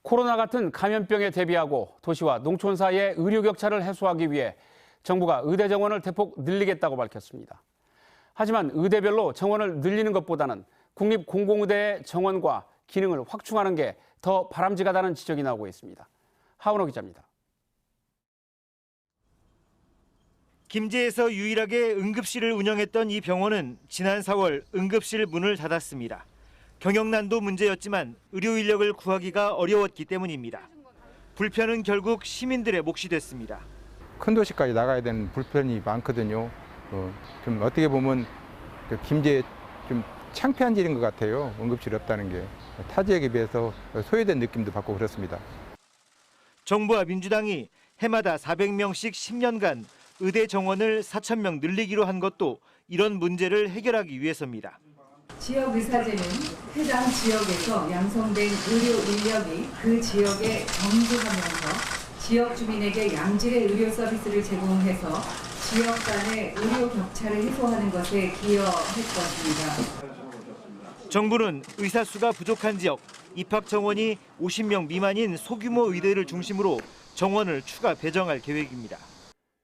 코로나 같은 감염병에 대비하고 도시와 농촌 사이의 의료 격차를 해소하기 위해 정부가 의대 정원을 대폭 늘리겠다고 밝혔습니다. 하지만 의대별로 정원을 늘리는 것보다는 국립공공의대의 정원과 기능을 확충하는 게 더 바람직하다는 지적이 나오고 있습니다. 하은호 기자입니다. 김제에서 유일하게 응급실을 운영했던 이 병원은 지난 4월 응급실 문을 닫았습니다. 경영난도 문제였지만 의료 인력을 구하기가 어려웠기 때문입니다. 불편은 결국 시민들의 몫이 됐습니다. 큰 도시까지 나가야 되는 불편이 많거든요. 좀 어떻게 보면 김제에 좀 창피한 일인 것 같아요. 응급실이 없다는 게. 타 지역에 비해서 소외된 느낌도 받고 그렇습니다. 정부와 민주당이 해마다 400명씩 10년간 의대 정원을 4,000명 늘리기로 한 것도 이런 문제를 해결하기 위해서입니다. 지역의사제는 해당 지역에서 양성된 의료 인력이 그 지역에 정주하면서 지역 주민에게 양질의 의료 서비스를 제공해서 지역 간의 의료 격차를 해소하는 것에 기여할 것입니다. 정부는 의사 수가 부족한 지역, 입학 정원이 50명 미만인 소규모 의대를 중심으로 정원을 추가 배정할 계획입니다.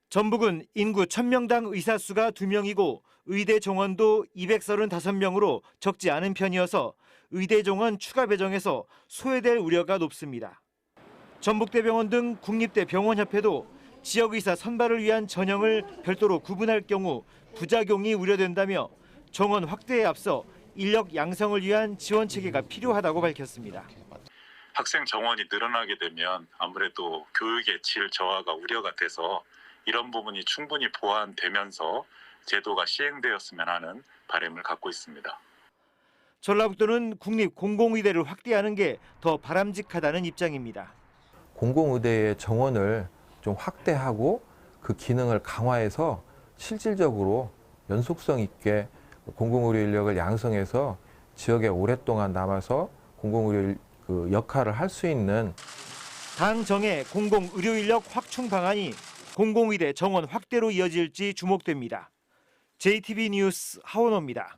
전북은 인구 1,000명당 의사 수가 2명이고 의대 정원도 235명으로 적지 않은 편이어서 의대 정원 추가 배정에서 소외될 우려가 높습니다. 전북대병원 등 국립대 병원협회도 지역의사 선발을 위한 전형을 별도로 구분할 경우 부작용이 우려된다며 정원 확대에 앞서 인력 양성을 위한 지원 체계가 필요하다고 밝혔습니다. 학생 정원이 늘어나게 되면 아무래도 교육의 질 저하가 우려가 돼서 이런 부분이 충분히 보완되면서 제도가 시행되었으면 하는 바람을 갖고 있습니다. 전라북도는 국립공공의대를 확대하는 게 더 바람직하다는 입장입니다. 공공의대의 정원을 좀 확대하고 그 기능을 강화해서 실질적으로 연속성 있게 공공의료 인력을 양성해서 지역에 오랫동안 남아서 공공의료 역할을 할 수 있는 당정의 공공의료 인력 확충 방안이 공공의대 정원 확대로 이어질지 주목됩니다. JTB 뉴스 하원호입니다.